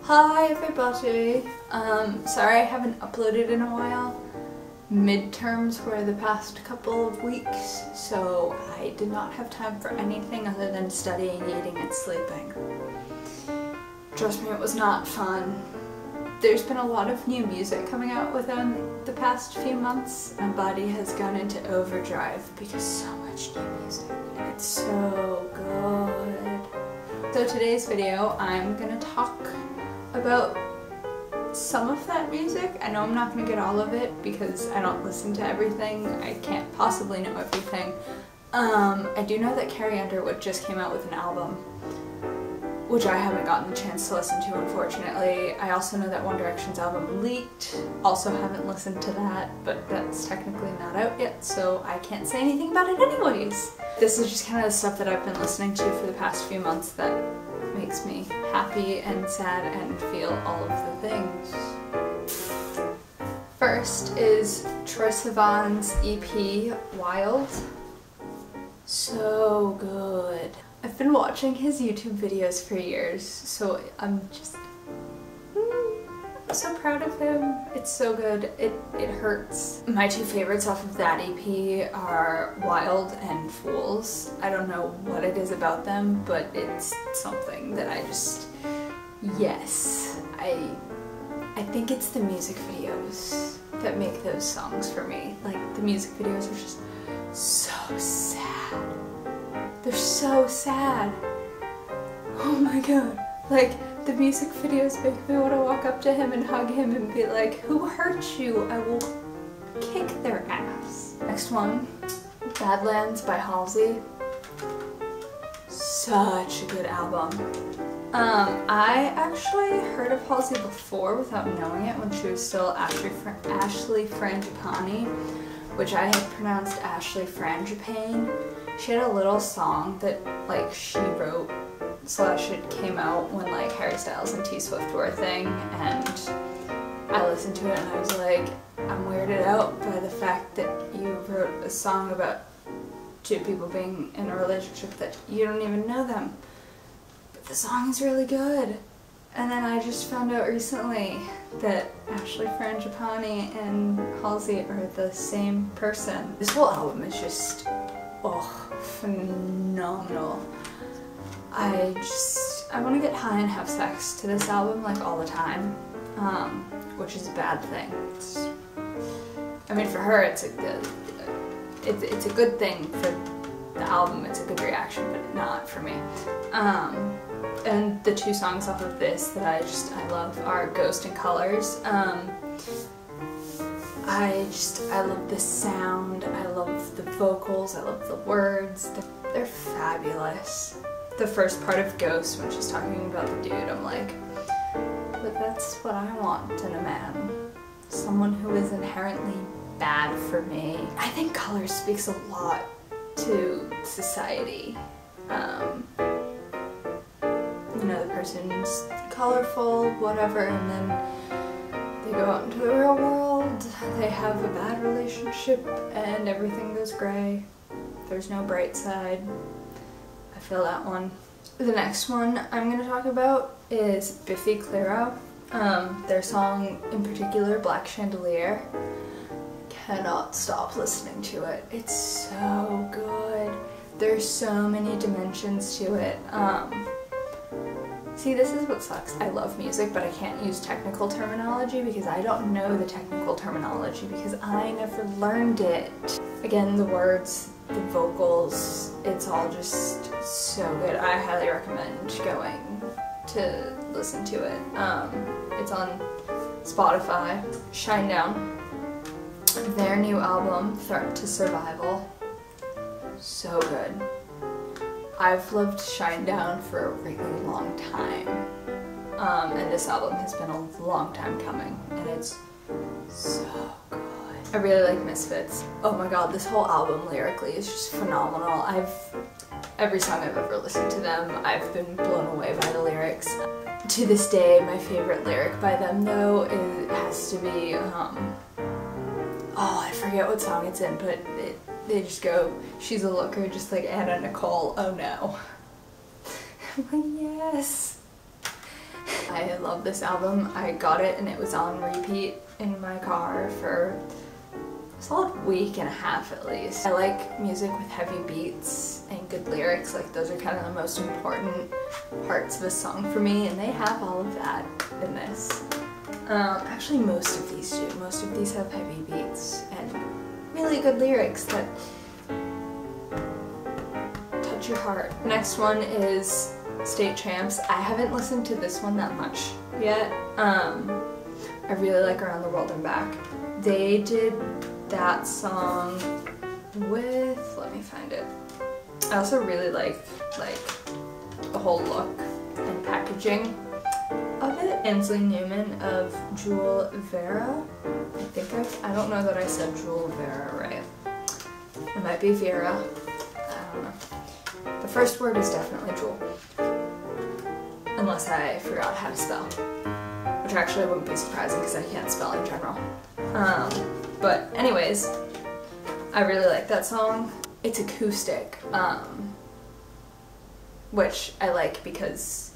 Hi everybody! Sorry I haven't uploaded in a while. Midterms were the past couple of weeks, so I did not have time for anything other than studying, eating, and sleeping. Trust me, it was not fun. There's been a lot of new music coming out within the past few months. My body has gone into overdrive because so much new music, and it's so good. So today's video, I'm gonna talk about some of that music. I know I'm not going to get all of it because I don't listen to everything. I can't possibly know everything. I do know that Carrie Underwood just came out with an album, which I haven't gotten the chance to listen to, unfortunately. I also know that One Direction's album leaked. Also haven't listened to that, but that's technically not out yet, so I can't say anything about it anyways. This is just kind of the stuff that I've been listening to for the past few months that makes me happy and sad and feel all of the things. First is Troye Sivan's EP, Wild. So good. I've been watching his YouTube videos for years, so I'm just so proud of him. It's so good. It hurts. My two favorites off of that EP are Wild and Fools. I don't know what it is about them, but it's something that I just, yes. I think it's the music videos that make those songs for me. Like, the music videos are just so sad. They're so sad. Oh my god. Like, the music videos make me want to walk up to him and hug him and be like, who hurt you? I will kick their ass. Next one, Badlands by Halsey. Such a good album. I actually heard of Halsey before without knowing it when she was still Ashley Frangipani, which I had pronounced Ashley Frangipane. She had a little song that like she wrote / it came out when like Harry Styles and T Swift were a thing, and I listened to it and I was like, I'm weirded out by the fact that you wrote a song about two people being in a relationship that you don't even know them. But the song is really good. And then I just found out recently that Ashley Frangipani and Halsey are the same person. This whole album is just, oh, phenomenal. I want to get high and have sex to this album like all the time, which is a bad thing. I mean, for her it's a good thing. For the album it's a good reaction, but not for me. And the two songs off of this that I love are Ghost and Colors. I love the sound, I love the vocals, I love the words, they're fabulous. The first part of Ghost, when she's talking about the dude, I'm like, but that's what I want in a man. Someone who is inherently bad for me. I think Colors speaks a lot to society. You know, the person's colorful, whatever, and then they go out into the real world, they have a bad relationship, and everything goes gray. There's no bright side. I feel that one. The next one I'm going to talk about is Biffy Clyro. Their song in particular, Black Chandelier. Cannot stop listening to it. It's so good. There's so many dimensions to it. See, this is what sucks. I love music, but I can't use technical terminology because I don't know the technical terminology because I never learned it. Again, the words, the vocals, it's all just so good. I highly recommend going to listen to it. It's on Spotify. Shinedown. Their new album, Threat to Survival. So good. I've loved Shinedown for a really long time. And this album has been a long time coming, and it's so good. I really like Misfits. Oh my god, this whole album lyrically is just phenomenal. Every song I've ever listened to them, I've been blown away by the lyrics. To this day, my favorite lyric by them though, it has to be, oh, I forget what song it's in, but they just go, she's a looker just like Anna Nicole, oh no. I'm like, yes. I love this album. I got it and it was on repeat in my car for a solid week and a half at least. I like music with heavy beats and good lyrics. Like, those are kind of the most important parts of a song for me, and they have all of that in this. Actually, most of these do. Most of these have heavy beats and really good lyrics that touch your heart. Next one is State Champs. I haven't listened to this one that much yet. I really like Around the World and Back. They did that song with, let me find it. I also really like the whole look and packaging of it. Ainsley Newman of Jewel Vera. I don't know that I said Jewel Vera right. It might be Vera. I don't know. The first word is definitely Jewel. Unless I forgot how to spell. Which actually wouldn't be surprising because I can't spell in general. But anyways, I really like that song. It's acoustic, which I like because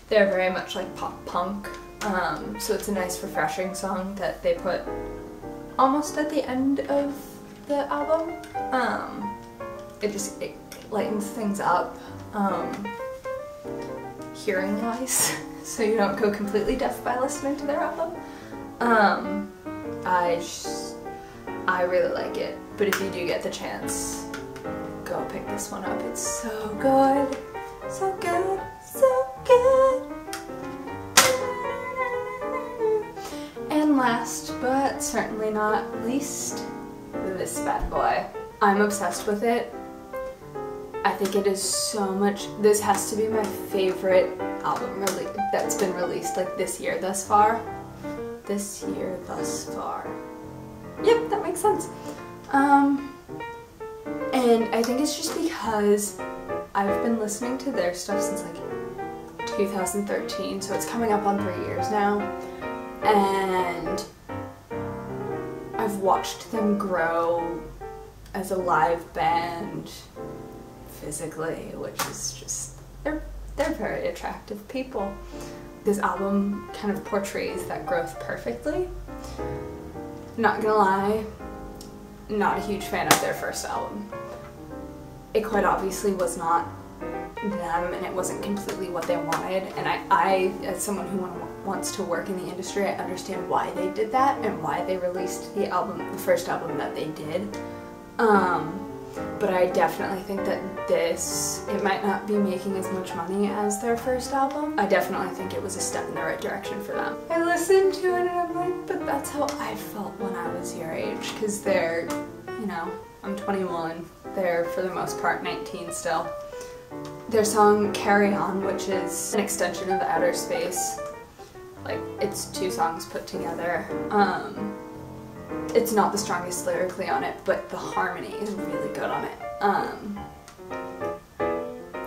they're very much like pop punk. So it's a nice refreshing song that they put almost at the end of the album. It lightens things up, hearing wise, so you don't go completely deaf by listening to their album. I really like it, but if you do get the chance, go pick this one up. It's so good, so good, so good. And last, but certainly not least, this bad boy. I'm obsessed with it. I think it is so much. This has to be my favorite album that's been released like this year thus far. This year thus far. Yep, that makes sense. And I think it's just because I've been listening to their stuff since like 2013, so it's coming up on 3 years now. And I've watched them grow as a live band physically, which is just, they're very attractive people. This album kind of portrays that growth perfectly. Not gonna lie, not a huge fan of their first album. It quite obviously was not them, and it wasn't completely what they wanted, and I as someone who wants to work in the industry, I understand why they did that and why they released the first album that they did. But I definitely think that it might not be making as much money as their first album. I definitely think it was a step in the right direction for them. I listened to it and I'm like, but that's how I felt when I was your age, because they're, you know, I'm 21, they're for the most part 19 still. Their song Carry On, which is an extension of Outer Space, like it's 2 songs put together. It's not the strongest lyrically on it, but the harmony is really good on it.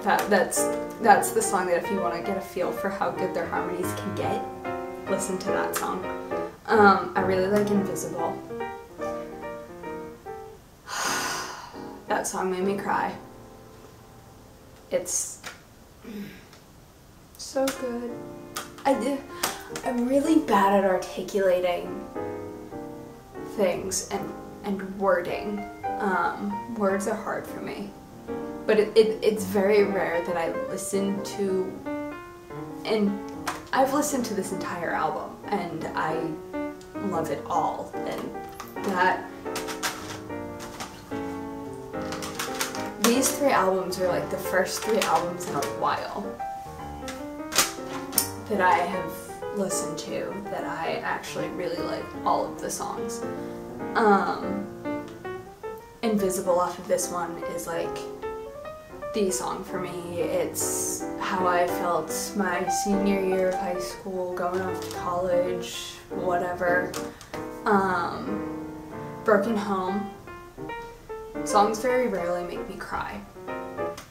That's the song that if you want to get a feel for how good their harmonies can get, listen to that song. I really like Invisible. That song made me cry. It's so good. I'm really bad at articulating things and wording. Words are hard for me, but it's very rare that I listen to, and I've listened to this entire album and I love it all, and these 3 albums are like the first 3 albums in a while that I have listened to that I actually really like all of the songs. Invisible off of this one is like the song for me. It's how I felt my senior year of high school, going off to college, whatever. Broken Home. Songs very rarely make me cry.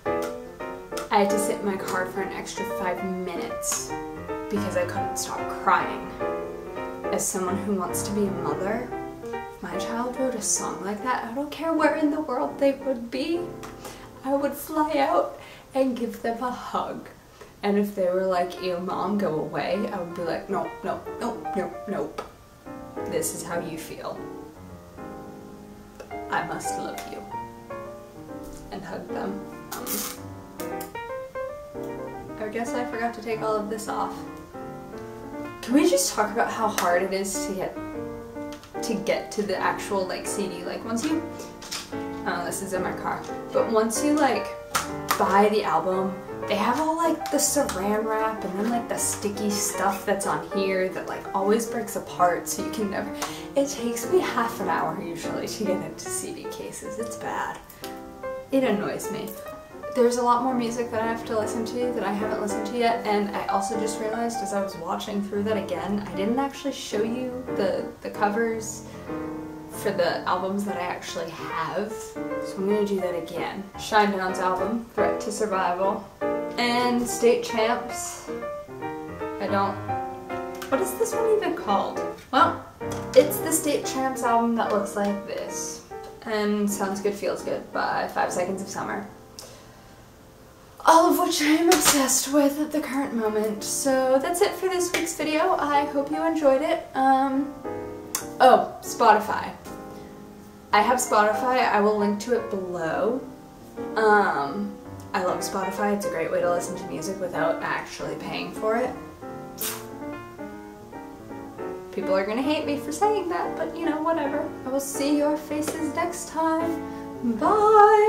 I had to sit in my car for an extra 5 minutes because I couldn't stop crying. As someone who wants to be a mother, if my child wrote a song like that, I don't care where in the world they would be, I would fly out and give them a hug And if they were like, ew mom, go away, I would be like, nope, nope, nope, nope, nope. This is how you feel. I must love you. And hug them. I guess I forgot to take all of this off. Can we just talk about how hard it is to get to the actual like CD? Like once you, oh, this is in my car, but once you like buy the album, they have all like the saran wrap and then like the sticky stuff that's on here that like always breaks apart, so you can never, it takes me half an hour usually to get into CD cases. It's bad. It annoys me. There's a lot more music that I have to listen to that I haven't listened to yet, and I also just realized as I was watching through that again, I didn't actually show you the covers for the albums that I actually have, so I'm gonna do that again. Shinedown's album, Threat to Survival, and State Champs. What is this one even called? Well, it's the State Champs album that looks like this, and Sounds Good Feels Good by 5 Seconds of Summer. All of which I am obsessed with at the current moment. So that's it for this week's video. I hope you enjoyed it. Oh, Spotify. I have Spotify. I will link to it below. I love Spotify. It's a great way to listen to music without actually paying for it. People are gonna hate me for saying that, but you know, whatever. I will see your faces next time. Bye!